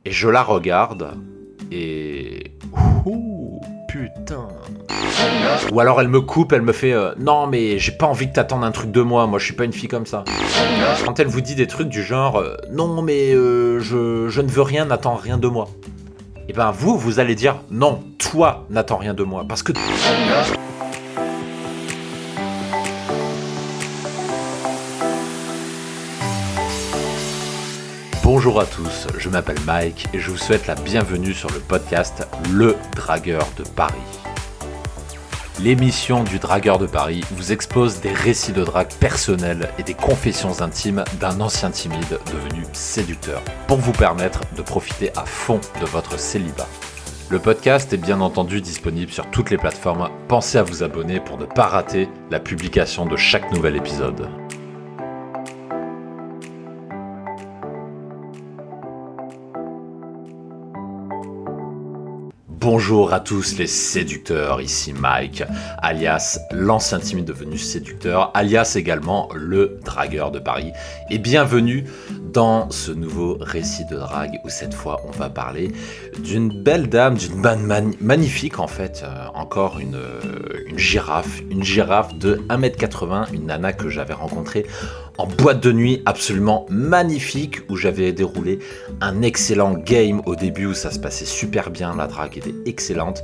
Et je la regarde et... Ouh, putain. Ou alors elle me coupe, elle me fait non mais j'ai pas envie que t'attendes un truc de moi je suis pas une fille comme ça. Quand elle vous dit des trucs du genre non mais je ne veux rien, n'attends rien de moi. Et ben vous allez dire non, toi n'attends rien de moi. Parce que... Bonjour à tous, je m'appelle Mike et je vous souhaite la bienvenue sur le podcast Le Dragueur de Paris. L'émission du Dragueur de Paris vous expose des récits de drague personnels et des confessions intimes d'un ancien timide devenu séducteur pour vous permettre de profiter à fond de votre célibat. Le podcast est bien entendu disponible sur toutes les plateformes. Pensez à vous abonner pour ne pas rater la publication de chaque nouvel épisode. Bonjour à tous les séducteurs, ici Mike, alias l'ancien timide devenu séducteur, alias également le dragueur de Paris. Et bienvenue dans ce nouveau récit de drague où cette fois on va parler d'une belle dame, d'une magnifique en fait, encore une girafe de 1m80, une nana que j'avais rencontrée en boîte de nuit absolument magnifique où j'avais déroulé un excellent game au début où ça se passait super bien, la drague était excellente.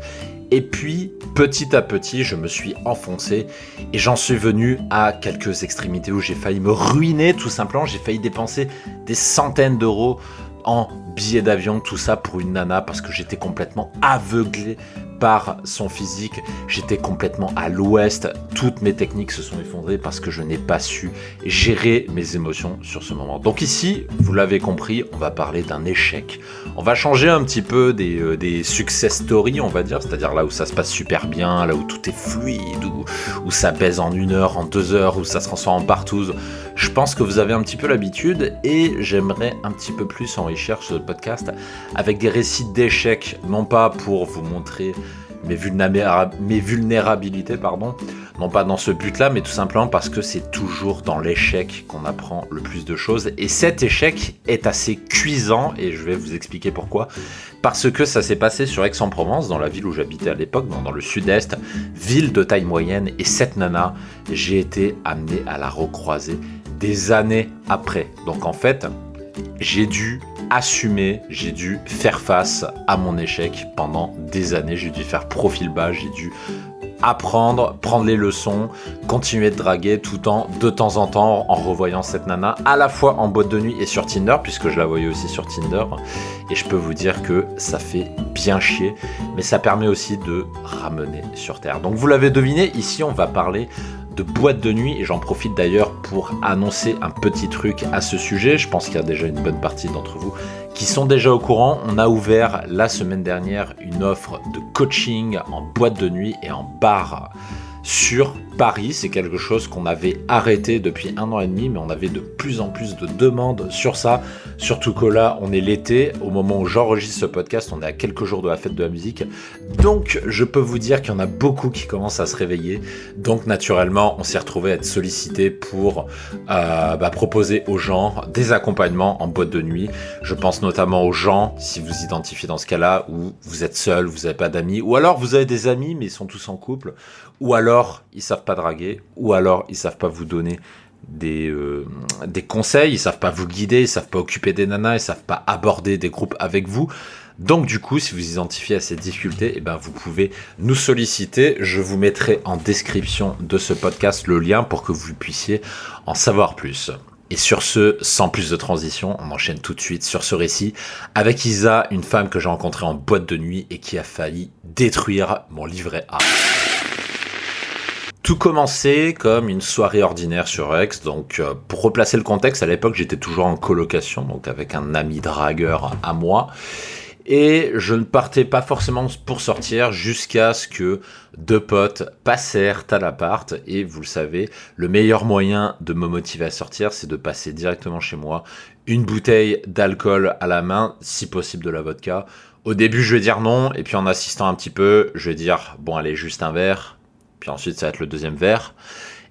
Et puis, petit à petit, je me suis enfoncé et j'en suis venu à quelques extrémités où j'ai failli me ruiner tout simplement. J'ai failli dépenser des centaines d'euros en billets d'avion, tout ça pour une nana parce que j'étais complètement aveuglé par son physique, j'étais complètement à l'ouest, toutes mes techniques se sont effondrées parce que je n'ai pas su gérer mes émotions sur ce moment. Donc ici, vous l'avez compris, on va parler d'un échec. On va changer un petit peu des success stories, on va dire, c'est-à-dire là où ça se passe super bien, là où tout est fluide, où ça baise en 1 heure, en 2 heures, où ça se transforme en partouze. Je pense que vous avez un petit peu l'habitude et j'aimerais un petit peu plus enrichir ce podcast avec des récits d'échecs, non pas pour vous montrer mes vulnérabilités, non pas dans ce but-là, mais tout simplement parce que c'est toujours dans l'échec qu'on apprend le plus de choses. Et cet échec est assez cuisant, et je vais vous expliquer pourquoi. Parce que ça s'est passé sur Aix-en-Provence, dans la ville où j'habitais à l'époque, dans le sud-est, ville de taille moyenne, et cette nana, j'ai été amené à la recroiser des années après. Donc en fait, j'ai dû assumer, j'ai dû faire face à mon échec pendant des années, j'ai dû faire profil bas, j'ai dû apprendre, prendre les leçons, continuer de draguer tout de temps en temps en revoyant cette nana, à la fois en boîte de nuit et sur Tinder, puisque je la voyais aussi sur Tinder, et je peux vous dire que ça fait bien chier, mais ça permet aussi de ramener sur terre. Donc vous l'avez deviné, ici on va parler de boîte de nuit et j'en profite d'ailleurs pour annoncer un petit truc à ce sujet. Je pense qu'il y a déjà une bonne partie d'entre vous qui sont déjà au courant. On a ouvert la semaine dernière une offre de coaching en boîte de nuit et en bar sur Paris. C'est quelque chose qu'on avait arrêté depuis 1 an et demi, mais on avait de plus en plus de demandes sur ça. Surtout que là, on est l'été. Au moment où j'enregistre ce podcast, on est à quelques jours de la fête de la musique. Donc, je peux vous dire qu'il y en a beaucoup qui commencent à se réveiller. Donc, naturellement, on s'est retrouvé à être sollicité pour proposer aux gens des accompagnements en boîte de nuit. Je pense notamment aux gens, si vous identifiez dans ce cas-là, où vous êtes seul, vous n'avez pas d'amis, ou alors vous avez des amis, mais ils sont tous en couple, ou alors ils savent pas draguer, ou alors ils savent pas vous donner des conseils, ils savent pas vous guider, ils savent pas occuper des nanas, ils savent pas aborder des groupes avec vous. Donc du coup, si vous identifiez à ces difficultés, vous pouvez nous solliciter. Je vous mettrai en description de ce podcast le lien pour que vous puissiez en savoir plus. Et sur ce, sans plus de transition, on enchaîne tout de suite sur ce récit avec Isa, une femme que j'ai rencontrée en boîte de nuit et qui a failli détruire mon livret A. Tout commençait comme une soirée ordinaire sur Aix, donc pour replacer le contexte, à l'époque j'étais toujours en colocation, donc avec un ami dragueur à moi, et je ne partais pas forcément pour sortir jusqu'à ce que 2 potes passèrent à l'appart, et vous le savez, le meilleur moyen de me motiver à sortir, c'est de passer directement chez moi, une bouteille d'alcool à la main, si possible de la vodka. Au début je vais dire non, et puis en assistant un petit peu, je vais dire bon allez juste un verre, puis ensuite ça va être le 2e verre,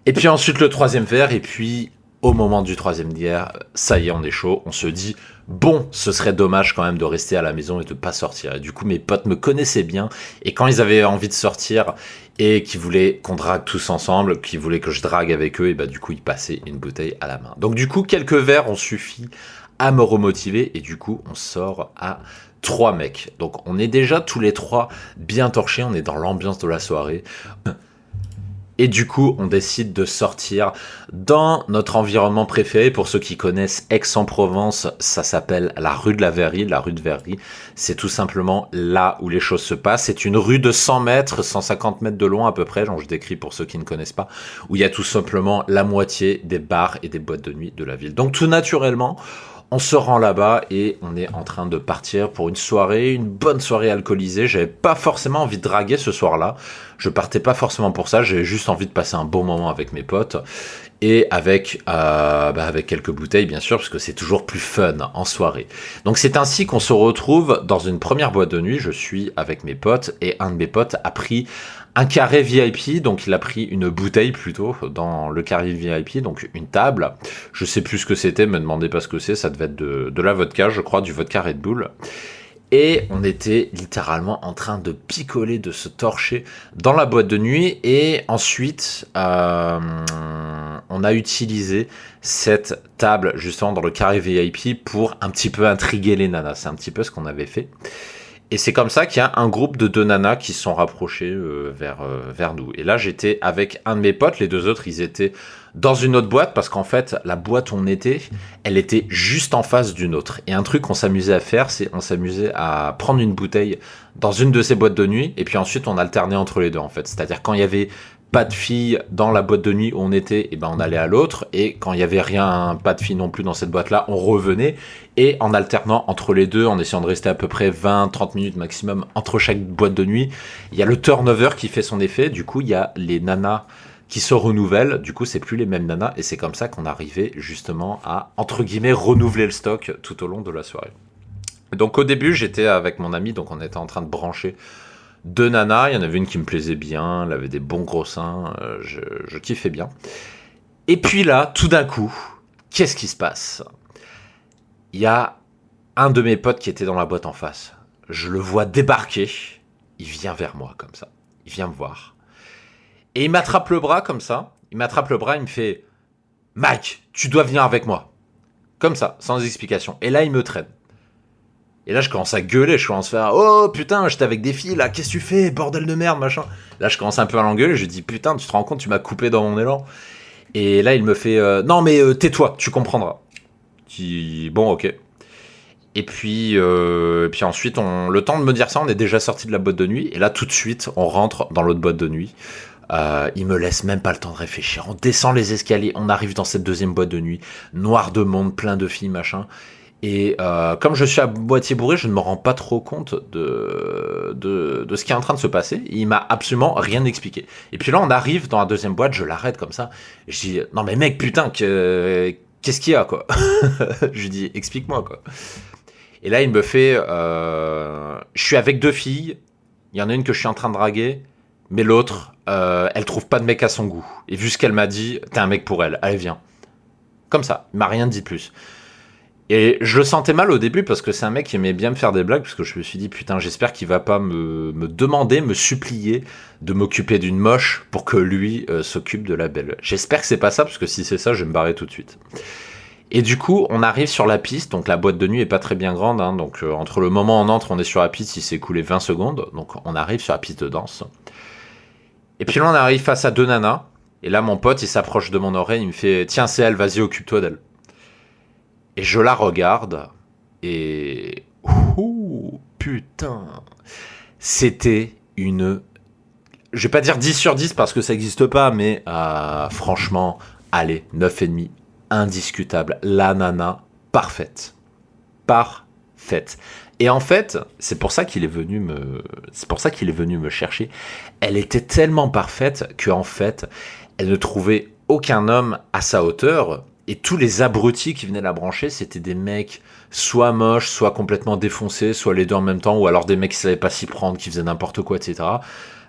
et puis ensuite le 3e verre, et puis au moment du 3e verre, ça y est on est chaud, on se dit bon, ce serait dommage quand même de rester à la maison et de pas sortir. Et du coup, mes potes me connaissaient bien, et quand ils avaient envie de sortir et qu'ils voulaient qu'on drague tous ensemble, qu'ils voulaient que je drague avec eux, et bah du coup, ils passaient une bouteille à la main. Donc du coup, quelques verres ont suffi à me remotiver, et du coup, on sort à 3 mecs. Donc on est déjà tous les 3 bien torchés, on est dans l'ambiance de la soirée. Et du coup, on décide de sortir dans notre environnement préféré. Pour ceux qui connaissent Aix-en-Provence, ça s'appelle la rue de la Verrerie. La rue de Verrerie, c'est tout simplement là où les choses se passent. C'est une rue de 100 mètres, 150 mètres de long à peu près, genre je décris pour ceux qui ne connaissent pas, où il y a tout simplement la moitié des bars et des boîtes de nuit de la ville. Donc tout naturellement, on se rend là-bas et on est en train de partir pour une soirée, une bonne soirée alcoolisée. J'avais pas forcément envie de draguer ce soir-là. Je partais pas forcément pour ça. J'avais juste envie de passer un bon moment avec mes potes et avec quelques bouteilles, bien sûr, parce que c'est toujours plus fun en soirée. Donc c'est ainsi qu'on se retrouve dans une première boîte de nuit. Je suis avec mes potes et un de mes potes a pris un carré VIP, donc il a pris une bouteille plutôt dans le carré VIP, donc une table. Je sais plus ce que c'était, me demandez pas ce que c'est, ça devait être de la vodka, je crois, du vodka Red Bull. Et on était littéralement en train de picoler, de se torcher dans la boîte de nuit. Et ensuite, on a utilisé cette table justement dans le carré VIP pour un petit peu intriguer les nanas. C'est un petit peu ce qu'on avait fait. Et c'est comme ça qu'il y a un groupe de 2 nanas qui se sont rapprochés vers nous. Et là, j'étais avec un de mes potes. Les 2 autres, ils étaient dans une autre boîte parce qu'en fait, la boîte où on était, elle était juste en face d'une autre. Et un truc qu'on s'amusait à faire, c'est on s'amusait à prendre une bouteille dans une de ces boîtes de nuit et puis ensuite, on alternait entre les deux, en fait. C'est-à-dire quand il y avait pas de filles dans la boîte de nuit où on était, et ben on allait à l'autre, et quand il y avait rien, pas de filles non plus dans cette boîte-là, on revenait, et en alternant entre les deux, en essayant de rester à peu près 20-30 minutes maximum entre chaque boîte de nuit, il y a le turnover qui fait son effet, du coup il y a les nanas qui se renouvellent, du coup c'est plus les mêmes nanas, et c'est comme ça qu'on arrivait justement à, entre guillemets, renouveler le stock tout au long de la soirée. Donc au début j'étais avec mon ami, donc on était en train de brancher 2 nanas, il y en avait une qui me plaisait bien, elle avait des bons gros seins, je kiffais bien. Et puis là, tout d'un coup, qu'est-ce qui se passe ? Il y a un de mes potes qui était dans la boîte en face. Je le vois débarquer, il vient vers moi comme ça, il vient me voir. Et il m'attrape le bras comme ça, il me fait « Mike, tu dois venir avec moi !» Comme ça, sans explication. Et là, il me traîne. Et là, je commence à gueuler, je commence à faire « Oh putain, j'étais avec des filles là, qu'est-ce que tu fais, bordel de merde, machin !» Là, je commence un peu à l'engueuler, je dis « Putain, tu te rends compte, tu m'as coupé dans mon élan !» Et là, il me fait « Non mais tais-toi, tu comprendras. » Je dis « Bon, ok. » Et puis ensuite, le temps de me dire ça, on est déjà sorti de la boîte de nuit. Et là, tout de suite, on rentre dans l'autre boîte de nuit. Il me laisse même pas le temps de réfléchir. On descend les escaliers, on arrive dans cette deuxième boîte de nuit. Noir de monde, plein de filles, machin. Et comme je suis à moitié bourré, je ne me rends pas trop compte de ce qui est en train de se passer. Il m'a absolument rien expliqué. Et puis là, on arrive dans la deuxième boîte, je l'arrête comme ça. Et je dis, non mais mec, putain, qu'est-ce qu'il y a, quoi? Je lui dis, explique-moi, quoi. Et là, il me fait, je suis avec 2 filles. Il y en a une que je suis en train de draguer, mais l'autre, elle trouve pas de mec à son goût. Et vu ce qu'elle m'a dit, t'es un mec pour elle. Allez, viens. Comme ça, il m'a rien dit de plus. Et je le sentais mal au début parce que c'est un mec qui aimait bien me faire des blagues, parce que je me suis dit putain, j'espère qu'il va pas me demander, me supplier de m'occuper d'une moche pour que lui s'occupe de la belle. J'espère que c'est pas ça, parce que si c'est ça, je vais me barrer tout de suite. Et du coup, on arrive sur la piste, donc la boîte de nuit est pas très bien grande, hein, donc entre le moment où on entre, on est sur la piste, il s'est écoulé 20 secondes, donc on arrive sur la piste de danse. Et puis là, on arrive face à 2 nanas, et là, mon pote, il s'approche de mon oreille, il me fait « Tiens, c'est elle, vas-y, occupe-toi d'elle ». Et je la regarde, et... Ouh, putain. C'était une... Je vais pas dire 10 sur 10 parce que ça n'existe pas, mais franchement, allez, 9,5, indiscutable. La nana, parfaite. Parfaite. Et en fait, c'est pour ça qu'il est venu me chercher. Elle était tellement parfaite qu'en fait, elle ne trouvait aucun homme à sa hauteur. Et tous les abrutis qui venaient la brancher, c'était des mecs soit moches, soit complètement défoncés, soit les deux en même temps, ou alors des mecs qui savaient pas s'y prendre, qui faisaient n'importe quoi, etc.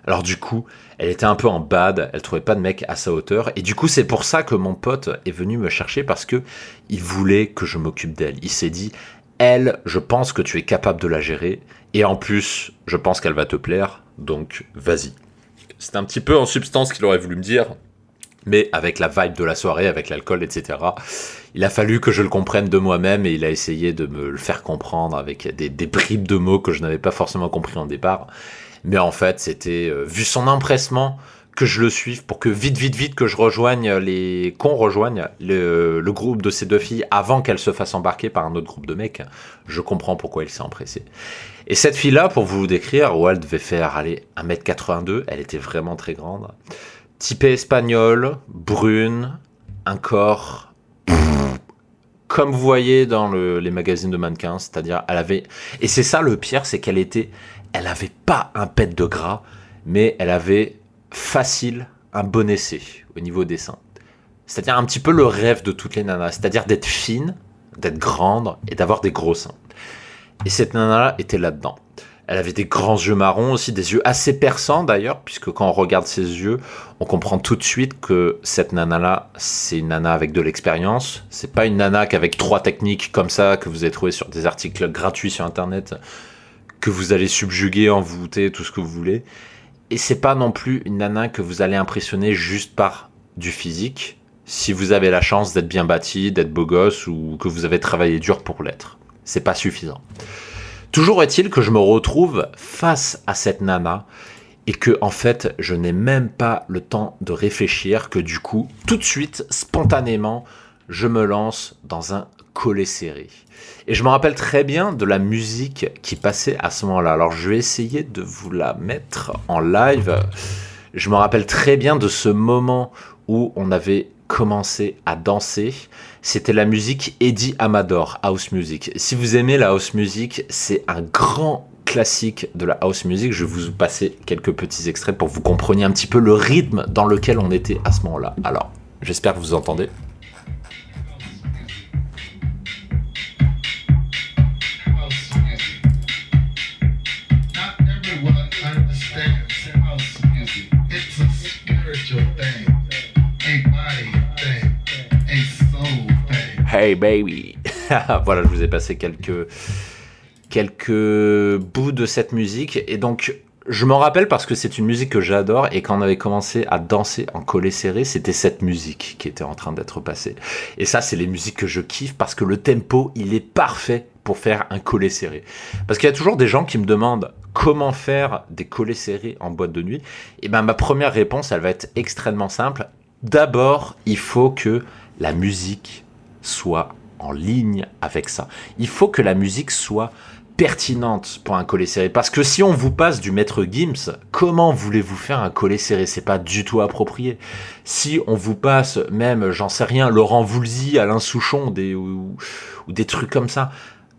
Alors du coup, elle était un peu en bad, elle trouvait pas de mec à sa hauteur, et du coup c'est pour ça que mon pote est venu me chercher, parce que il voulait que je m'occupe d'elle. Il s'est dit, Elle, je pense que tu es capable de la gérer. Et en plus, je pense qu'elle va te plaire. Donc, vas-y. C'est un petit peu en substance qu'il aurait voulu me dire. Mais avec la vibe de la soirée, avec l'alcool, etc., il a fallu que je le comprenne de moi-même et il a essayé de me le faire comprendre avec des bribes de mots que je n'avais pas forcément compris en départ. Mais en fait, c'était, vu son empressement, que je le suive pour que vite, que qu'on rejoigne le groupe de ces deux filles avant qu'elles se fassent embarquer par un autre groupe de mecs. Je comprends pourquoi il s'est empressé. Et cette fille-là, pour vous décrire, elle devait faire, 1m82, elle était vraiment très grande. Typée espagnole, brune, un corps comme vous voyez dans les magazines de mannequins, c'est-à-dire elle avait... Et c'est ça le pire, c'est elle avait pas un pet de gras, mais elle avait facile un bon essai au niveau des seins. C'est-à-dire un petit peu le rêve de toutes les nanas, c'est-à-dire d'être fine, d'être grande et d'avoir des gros seins. Et cette nana-là était là-dedans. Elle avait des grands yeux marrons aussi, des yeux assez perçants d'ailleurs, puisque quand on regarde ses yeux, on comprend tout de suite que cette nana-là, c'est une nana avec de l'expérience. C'est pas une nana qu'avec 3 techniques comme ça, que vous avez trouvé sur des articles gratuits sur Internet, que vous allez subjuguer, envoûter, tout ce que vous voulez. Et c'est pas non plus une nana que vous allez impressionner juste par du physique, si vous avez la chance d'être bien bâti, d'être beau gosse, ou que vous avez travaillé dur pour l'être. C'est pas suffisant. Toujours est-il que je me retrouve face à cette nana et que, en fait, je n'ai même pas le temps de réfléchir, que du coup, tout de suite, spontanément, je me lance dans un collet serré. Et je me rappelle très bien de la musique qui passait à ce moment-là. Alors, je vais essayer de vous la mettre en live. Je me rappelle très bien de ce moment où on avait commencé à danser. C'était la musique Eddie Amador, house music. Si vous aimez la house music, c'est un grand classique de la house music. Je vais vous passer quelques petits extraits pour que vous compreniez un petit peu le rythme dans lequel on était à ce moment-là. Alors, j'espère que vous entendez. Hey baby. Voilà, je vous ai passé quelques bouts de cette musique. Et donc, je m'en rappelle parce que c'est une musique que j'adore. Et quand on avait commencé à danser en collet serré, c'était cette musique qui était en train d'être passée. Et ça, c'est les musiques que je kiffe parce que le tempo, il est parfait pour faire un collet serré. Parce qu'il y a toujours des gens qui me demandent comment faire des collets serrés en boîte de nuit. Et ben, ma première réponse, elle va être extrêmement simple. D'abord, il faut que la musique soit en ligne avec ça. Il faut que la musique soit pertinente pour un collet serré. Parce que si on vous passe du Maître Gims, comment voulez-vous faire un collet serré? C'est pas du tout approprié. Si on vous passe même, j'en sais rien, Laurent Voulzy, Alain Souchon, ou des trucs comme ça,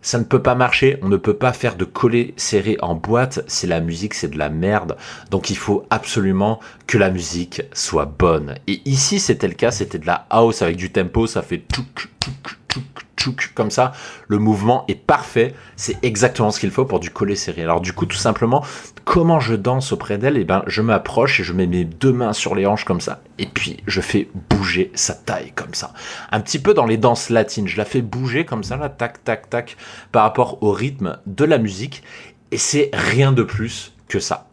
ça ne peut pas marcher. On ne peut pas faire de collet serré en boîte. C'est la musique, c'est de la merde. Donc il faut absolument que la musique soit bonne. Et ici, c'était le cas. C'était de la house avec du tempo. Ça fait tchouk, tchouk, tchouk, tchouk, comme ça. Le mouvement est parfait. C'est exactement ce qu'il faut pour du collet serré. Alors du coup, tout simplement, comment je danse auprès d'elle? Eh ben, je m'approche et je mets mes 2 mains sur les hanches comme ça. Et puis, je fais bouger sa taille comme ça. Un petit peu dans les danses latines. Je la fais bouger comme ça, là, tac, tac, tac, par rapport au rythme de la musique. Et c'est rien de plus que ça.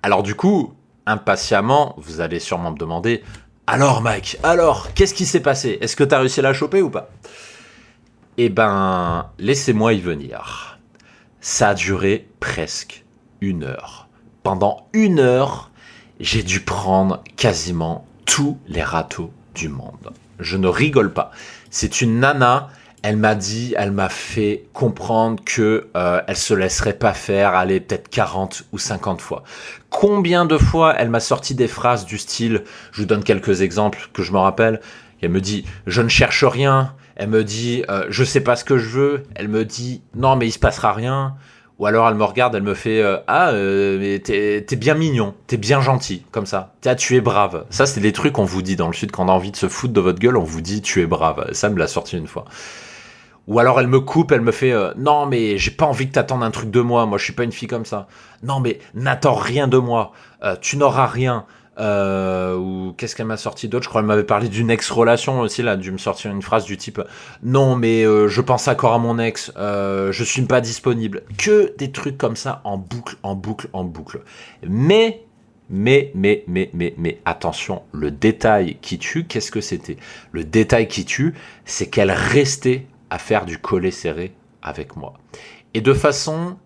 Alors du coup, impatiemment, vous allez sûrement me demander, alors Mike, alors, qu'est-ce qui s'est passé? Est-ce que tu as réussi à la choper ou pas? Eh ben, laissez-moi y venir. Ça a duré presque 1 heure. Pendant 1 heure, j'ai dû prendre quasiment tous les râteaux du monde. Je ne rigole pas. C'est une nana, elle m'a fait comprendre que elle se laisserait pas faire, aller peut-être 40 ou 50 fois. Combien de fois elle m'a sorti des phrases du style, je vous donne quelques exemples que je me rappelle, elle me dit « je ne cherche rien », elle me dit « je sais pas ce que je veux », elle me dit « non mais il se passera rien », ou alors elle me regarde, elle me fait mais t'es bien mignon, t'es bien gentil, comme ça. Tu es brave. Ça, c'est des trucs qu'on vous dit dans le Sud. Quand on a envie de se foutre de votre gueule, on vous dit tu es brave. Ça me l'a sorti une fois. Ou alors elle me coupe, elle me fait non mais j'ai pas envie que t'attendes un truc de moi. Moi je suis pas une fille comme ça. Non mais n'attends rien de moi. Tu n'auras rien. Ou qu'est-ce qu'elle m'a sorti d'autre? Je crois qu'elle m'avait parlé d'une ex-relation aussi, là, dû me sortir une phrase du type non, mais je pense encore à mon ex, je suis pas disponible. Que des trucs comme ça en boucle, en boucle, en boucle. Mais, attention, le détail qui tue, qu'est-ce que c'était? Le détail qui tue, c'est qu'elle restait à faire du collet serré avec moi. Et de façon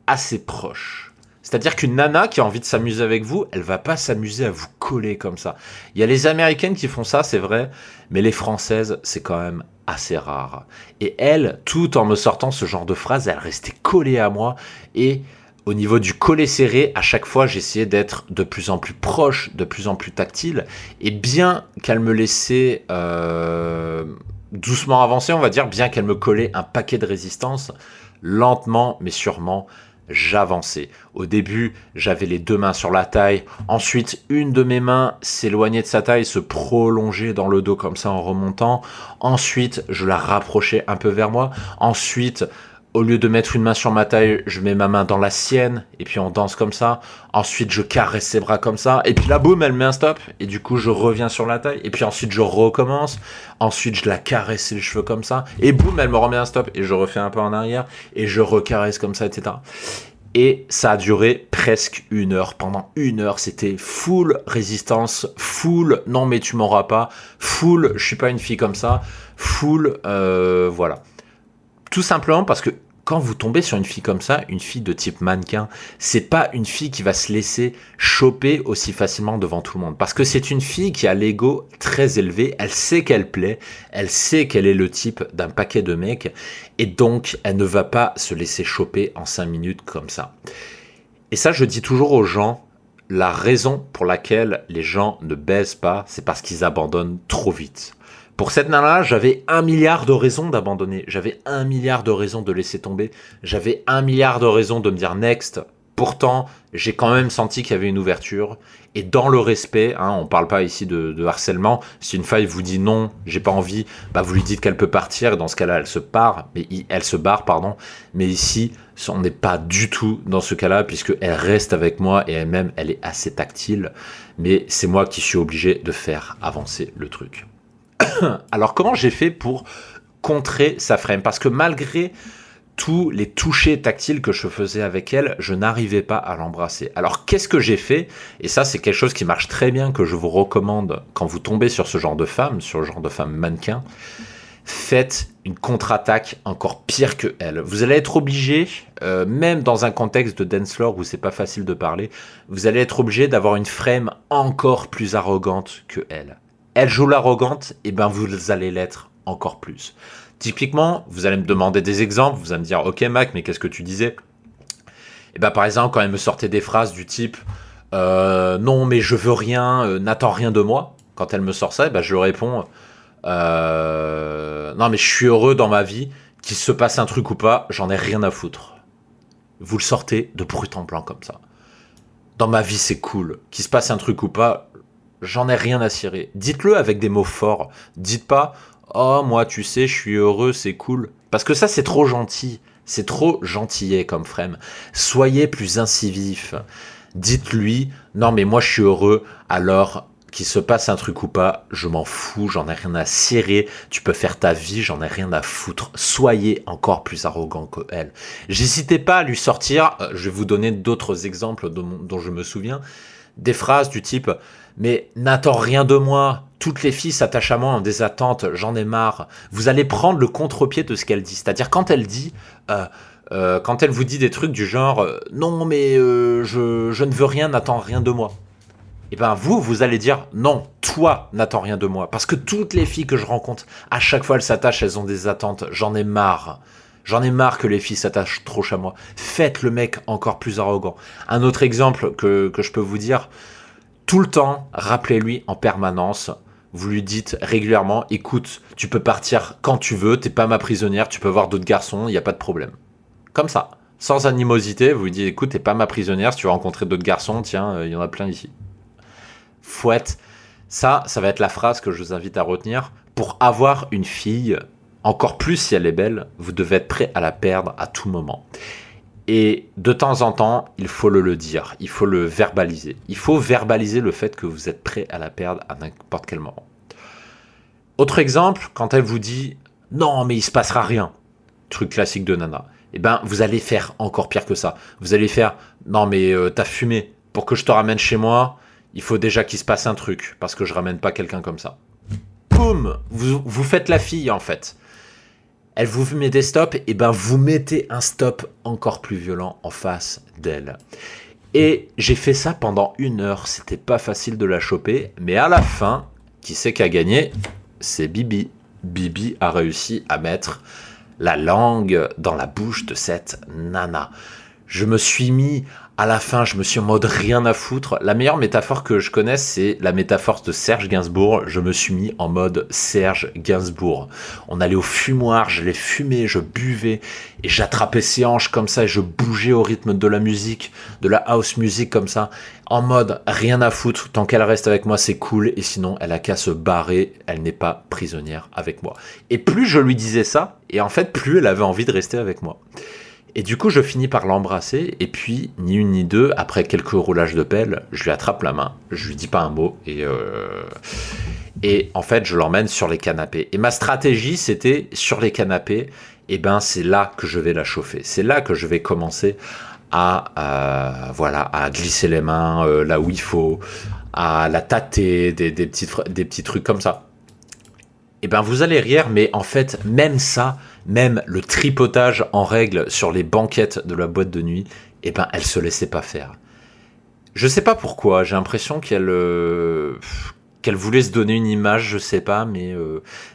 assez proche. C'est-à-dire qu'une nana qui a envie de s'amuser avec vous, elle va pas s'amuser à vous coller comme ça. Il y a les Américaines qui font ça, c'est vrai, mais les Françaises, c'est quand même assez rare. Et elle, tout en me sortant ce genre de phrase, elle restait collée à moi. Et au niveau du collet serré, à chaque fois, j'essayais d'être de plus en plus proche, de plus en plus tactile. Et bien qu'elle me laissait doucement avancer, on va dire, bien qu'elle me collait un paquet de résistance, lentement mais sûrement, j'avançais. Au début, j'avais les deux mains sur la taille. Ensuite, une de mes mains s'éloignait de sa taille, se prolongeait dans le dos comme ça en remontant. Ensuite, je la rapprochais un peu vers moi. Ensuite, au lieu de mettre une main sur ma taille, je mets ma main dans la sienne, et puis on danse comme ça. Ensuite, je caresse ses bras comme ça, et puis là, boum, elle met un stop, et du coup, je reviens sur la taille, et puis ensuite, je recommence. Ensuite, je la caresse les cheveux comme ça, et boum, elle me remet un stop, et je refais un peu en arrière, et je recaresse comme ça, etc. Et ça a duré presque 1 heure. Pendant 1 heure, c'était full résistance, full non mais tu m'auras pas, full je suis pas une fille comme ça, full voilà. Tout simplement parce que quand vous tombez sur une fille comme ça, une fille de type mannequin, c'est pas une fille qui va se laisser choper aussi facilement devant tout le monde. Parce que c'est une fille qui a l'ego très élevé, elle sait qu'elle plaît, elle sait qu'elle est le type d'un paquet de mecs, et donc elle ne va pas se laisser choper en 5 minutes comme ça. Et ça, je dis toujours aux gens, la raison pour laquelle les gens ne baisent pas, c'est parce qu'ils abandonnent trop vite. Pour cette nana-là, j'avais 1 milliard de raisons d'abandonner. J'avais 1 milliard de raisons de laisser tomber. J'avais 1 milliard de raisons de me dire next. Pourtant, j'ai quand même senti qu'il y avait une ouverture. Et dans le respect, on parle pas ici de harcèlement. Si une fille vous dit non, j'ai pas envie, bah vous lui dites qu'elle peut partir. Et dans ce cas-là, elle se barre, pardon. Mais ici, on n'est pas du tout dans ce cas-là, puisqu'elle reste avec moi et elle-même, elle est assez tactile. Mais c'est moi qui suis obligé de faire avancer le truc. Alors comment j'ai fait pour contrer sa frame? Parce que malgré tous les touchés tactiles que je faisais avec elle, je n'arrivais pas à l'embrasser. Alors qu'est-ce que j'ai fait? Et ça c'est quelque chose qui marche très bien, que je vous recommande quand vous tombez sur ce genre de femme, sur le genre de femme mannequin. Faites une contre-attaque encore pire que elle. Vous allez être obligé, même dans un contexte de dance floor où c'est pas facile de parler, vous allez être obligé d'avoir une frame encore plus arrogante que elle. Elle joue l'arrogante, et ben vous allez l'être encore plus. Typiquement, vous allez me demander des exemples, vous allez me dire « Ok Mac, mais qu'est-ce que tu disais ?» Et ben par exemple, quand elle me sortait des phrases du type « Non, mais je veux rien, n'attends rien de moi », quand elle me sort ça, et ben je lui réponds « Non, mais je suis heureux dans ma vie, qu'il se passe un truc ou pas, j'en ai rien à foutre. » Vous le sortez de brut en blanc comme ça. Dans ma vie, c'est cool. Qu'il se passe un truc ou pas, j'en ai rien à cirer. Dites-le avec des mots forts. Dites pas « Oh, moi, tu sais, je suis heureux, c'est cool. » Parce que ça, c'est trop gentil. C'est trop gentillet comme frame. Soyez plus incisif. Dites-lui « Non, mais moi, je suis heureux, alors qu'il se passe un truc ou pas, je m'en fous, j'en ai rien à cirer. Tu peux faire ta vie, j'en ai rien à foutre. » Soyez encore plus arrogant que elle. N'hésitez pas à lui sortir, je vais vous donner d'autres exemples dont je me souviens, des phrases du type « Mais n'attends rien de moi, toutes les filles s'attachent à moi en des attentes, j'en ai marre. » Vous allez prendre le contre-pied de ce qu'elle dit. C'est-à-dire quand elle dit, quand elle vous dit des trucs du genre « Non mais je ne veux rien, n'attends rien de moi. » Et ben vous allez dire « Non, toi n'attends rien de moi. » Parce que toutes les filles que je rencontre, à chaque fois elles s'attachent, elles ont des attentes, j'en ai marre. J'en ai marre que les filles s'attachent trop à moi. Faites le mec encore plus arrogant. Un autre exemple que je peux vous dire, tout le temps, rappelez-lui en permanence, vous lui dites régulièrement, écoute, tu peux partir quand tu veux, t'es pas ma prisonnière, tu peux voir d'autres garçons, il n'y a pas de problème. Comme ça, sans animosité, vous lui dites, écoute, t'es pas ma prisonnière, si tu veux rencontrer d'autres garçons, tiens, il y en a plein ici. Fouette, ça va être la phrase que je vous invite à retenir. Pour avoir une fille, encore plus si elle est belle, vous devez être prêt à la perdre à tout moment. Et de temps en temps, il faut le dire, il faut le verbaliser. Il faut verbaliser le fait que vous êtes prêt à la perdre à n'importe quel moment. Autre exemple, quand elle vous dit « Non, mais il se passera rien », truc classique de nana, eh ben, vous allez faire encore pire que ça. Vous allez faire « Non, mais t'as fumé. Pour que je te ramène chez moi, il faut déjà qu'il se passe un truc, parce que je ramène pas quelqu'un comme ça. » Boum, vous faites la fille, en fait. Elle vous met des stops, et ben vous mettez un stop encore plus violent en face d'elle. Et j'ai fait ça pendant 1 heure. C'était pas facile de la choper, mais à la fin, qui c'est qui a gagné ? C'est Bibi. Bibi a réussi à mettre la langue dans la bouche de cette nana. Je me suis mis à la fin, je me suis en mode rien à foutre. La meilleure métaphore que je connaisse, c'est la métaphore de Serge Gainsbourg. Je me suis mis en mode Serge Gainsbourg. On allait au fumoir, je les fumais, je buvais et j'attrapais ses hanches comme ça et je bougeais au rythme de la musique, de la house music comme ça, en mode rien à foutre. Tant qu'elle reste avec moi, c'est cool et sinon, elle a qu'à se barrer. Elle n'est pas prisonnière avec moi. Et plus je lui disais ça, et en fait, plus elle avait envie de rester avec moi. Et du coup, je finis par l'embrasser, et puis, ni une ni deux, après quelques roulages de pelle, je lui attrape la main, je lui dis pas un mot, et en fait, je l'emmène sur les canapés. Et ma stratégie, c'était, sur les canapés, et ben, c'est là que je vais la chauffer. C'est là que je vais commencer à glisser les mains là où il faut, à la tâter, des petits trucs comme ça. Et ben, vous allez rire, mais en fait, même ça, même le tripotage en règle sur les banquettes de la boîte de nuit, eh ben, elle se laissait pas faire. Je sais pas pourquoi, j'ai l'impression qu'elle voulait se donner une image, je sais pas, mais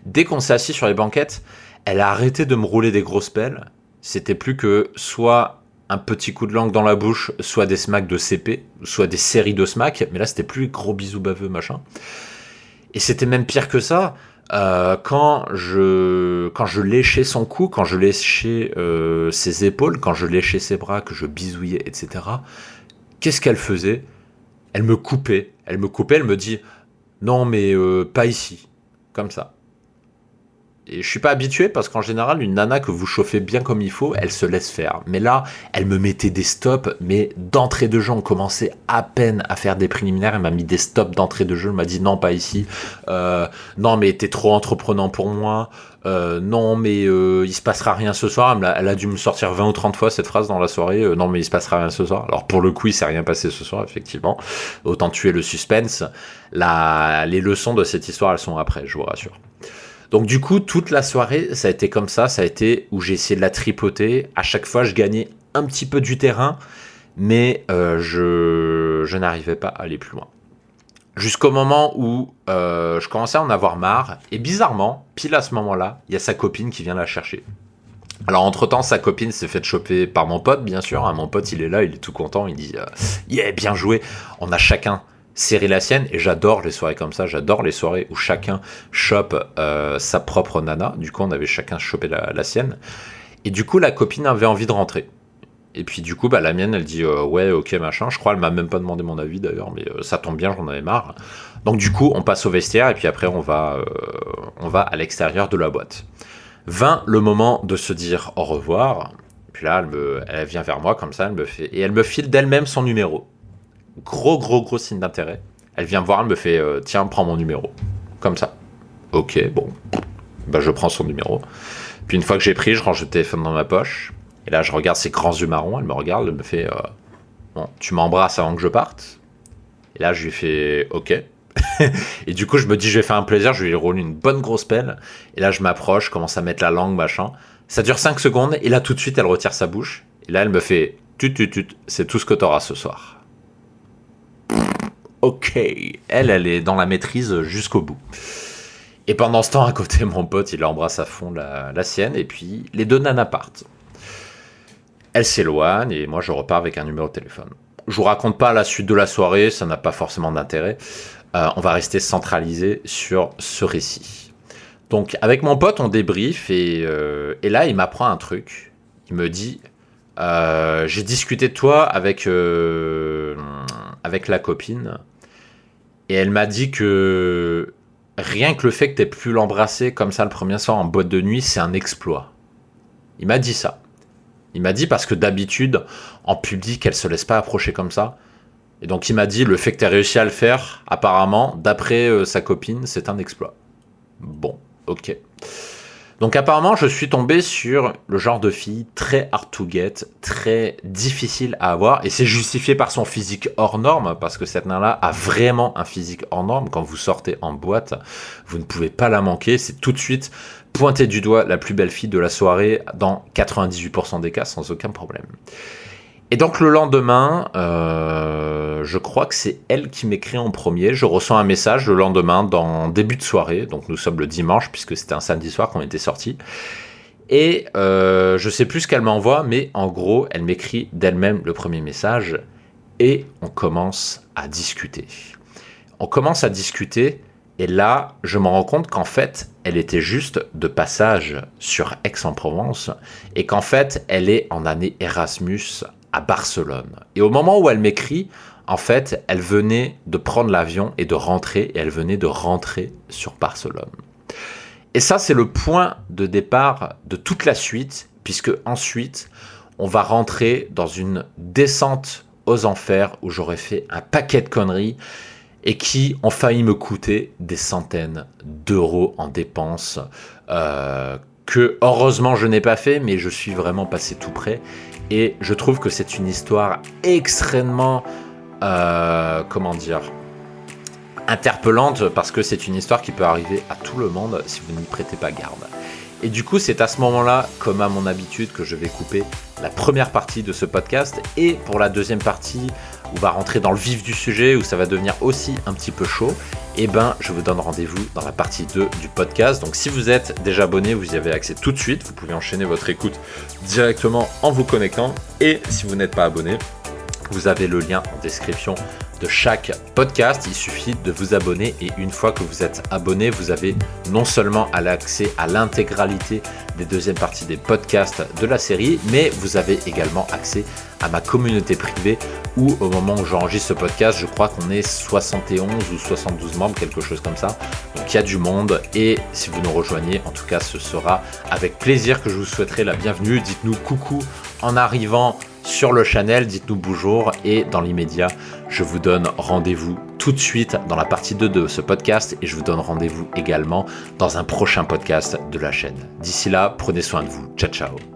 dès qu'on s'est assis sur les banquettes, elle a arrêté de me rouler des grosses pelles. C'était plus que soit un petit coup de langue dans la bouche, soit des smacks de CP, soit des séries de smacks, mais là c'était plus gros bisous baveux machin. Et c'était même pire que ça. Quand je léchais son cou, quand je léchais ses épaules, quand je léchais ses bras, que je bisouillais, etc., qu'est-ce qu'elle faisait ? Elle me coupait, elle me dit « Non, mais pas ici », comme ça. Et je suis pas habitué parce qu'en général, une nana que vous chauffez bien comme il faut, elle se laisse faire. Mais là, elle me mettait des stops, mais d'entrée de jeu, on commençait à peine à faire des préliminaires. Elle m'a mis des stops d'entrée de jeu. Elle m'a dit non, pas ici. Non, mais t'es trop entreprenant pour moi. Non, mais il se passera rien ce soir. Elle a dû me sortir 20 ou 30 fois cette phrase dans la soirée. Non, mais il se passera rien ce soir. Alors pour le coup, il s'est rien passé ce soir, effectivement. Autant tuer le suspense. Les leçons de cette histoire, elles sont après, je vous rassure. Donc du coup, toute la soirée, ça a été comme ça a été où j'ai essayé de la tripoter. À chaque fois, je gagnais un petit peu du terrain, mais je n'arrivais pas à aller plus loin. Jusqu'au moment où je commençais à en avoir marre, et bizarrement, pile à ce moment-là, il y a sa copine qui vient la chercher. Alors entre-temps, sa copine s'est faite choper par mon pote, bien sûr. Mon pote, il est là, il est tout content, il dit « Yeah, bien joué !» On a chacun serrer la sienne, et j'adore les soirées comme ça, j'adore les soirées où chacun chope sa propre nana. Du coup, on avait chacun chopé la sienne, et du coup, la copine avait envie de rentrer. Et puis du coup, la mienne, elle dit ouais, ok, machin. Je crois, elle m'a même pas demandé mon avis d'ailleurs, mais ça tombe bien, j'en avais marre. Donc du coup, on passe au vestiaire, et puis après, on va à l'extérieur de la boîte. Vint le moment de se dire au revoir. Puis là, elle vient vers moi comme ça, elle me file d'elle-même son numéro. Gros signe d'intérêt. Elle vient me voir, elle me fait tiens, prends mon numéro. Comme ça. Ok, bon. Je prends son numéro. Puis une fois que j'ai pris, je range le téléphone dans ma poche. Et là, je regarde ses grands yeux marrons. Elle me regarde, elle me fait bon, tu m'embrasses avant que je parte. Et là, je lui fais ok. Et du coup, je me dis, je vais faire un plaisir. Je lui roule une bonne grosse pelle. Et là, je m'approche, commence à mettre la langue, machin. Ça dure 5 secondes. Et là, tout de suite, elle retire sa bouche. Et là, elle me fait tut, c'est tout ce que t'auras ce soir. Ok, elle est dans la maîtrise jusqu'au bout. Et pendant ce temps, à côté, mon pote, il embrasse à fond la sienne, et puis les deux nanas partent. Elle s'éloigne, et moi, je repars avec un numéro de téléphone. Je vous raconte pas la suite de la soirée, ça n'a pas forcément d'intérêt. On va rester centralisé sur ce récit. Donc, avec mon pote, on débrief, et là, il m'apprend un truc. Il me dit... j'ai discuté de toi avec la copine, et elle m'a dit que rien que le fait que t'aies pu l'embrasser comme ça le premier soir en boîte de nuit, c'est un exploit. Il m'a dit ça. Il m'a dit parce que d'habitude, en public, elle se laisse pas approcher comme ça. Et donc il m'a dit, le fait que tu aies réussi à le faire, apparemment, d'après sa copine, c'est un exploit. Bon, ok. Donc apparemment, je suis tombé sur le genre de fille très hard to get, très difficile à avoir, et c'est justifié par son physique hors norme, parce que cette nana-là a vraiment un physique hors norme. Quand vous sortez en boîte, vous ne pouvez pas la manquer, c'est tout de suite pointer du doigt la plus belle fille de la soirée dans 98% des cas, sans aucun problème. Et donc le lendemain, je crois que c'est elle qui m'écrit en premier. Je reçois un message le lendemain, dans début de soirée. Donc nous sommes le dimanche, puisque c'était un samedi soir qu'on était sortis. Et je sais plus ce qu'elle m'envoie, mais en gros, elle m'écrit d'elle-même le premier message. Et on commence à discuter. Et là, je me rends compte qu'en fait, elle était juste de passage sur Aix-en-Provence. Et qu'en fait, elle est en année Erasmus à Barcelone. Et au moment où elle m'écrit, en fait, elle venait de prendre l'avion et de rentrer, et elle venait de rentrer sur Barcelone. Et ça, c'est le point de départ de toute la suite, puisque ensuite, on va rentrer dans une descente aux enfers où j'aurais fait un paquet de conneries et qui ont failli me coûter des centaines d'euros en dépenses, que heureusement je n'ai pas fait, mais je suis vraiment passé tout près. Et je trouve que c'est une histoire extrêmement, interpellante, parce que c'est une histoire qui peut arriver à tout le monde si vous n'y prêtez pas garde. Et du coup, c'est à ce moment-là, comme à mon habitude, que je vais couper la première partie de ce podcast. Et pour la deuxième partie, où on va rentrer dans le vif du sujet, où ça va devenir aussi un petit peu chaud, eh ben, je vous donne rendez-vous dans la partie 2 du podcast. Donc si vous êtes déjà abonné, vous y avez accès tout de suite. Vous pouvez enchaîner votre écoute directement en vous connectant. Et si vous n'êtes pas abonné, vous avez le lien en description de chaque podcast. Il suffit de vous abonner, et une fois que vous êtes abonné, vous avez non seulement l'accès à l'intégralité des deuxièmes parties des podcasts de la série, mais vous avez également accès à ma communauté privée où, au moment où j'enregistre ce podcast, je crois qu'on est 71 ou 72 membres, quelque chose comme ça. Donc il y a du monde, et si vous nous rejoignez, en tout cas, ce sera avec plaisir que je vous souhaiterai la bienvenue. Dites-nous coucou en arrivant sur le channel, dites-nous bonjour, et dans l'immédiat, je vous donne rendez-vous tout de suite dans la partie 2 de ce podcast, et je vous donne rendez-vous également dans un prochain podcast de la chaîne. D'ici là, prenez soin de vous. Ciao, ciao.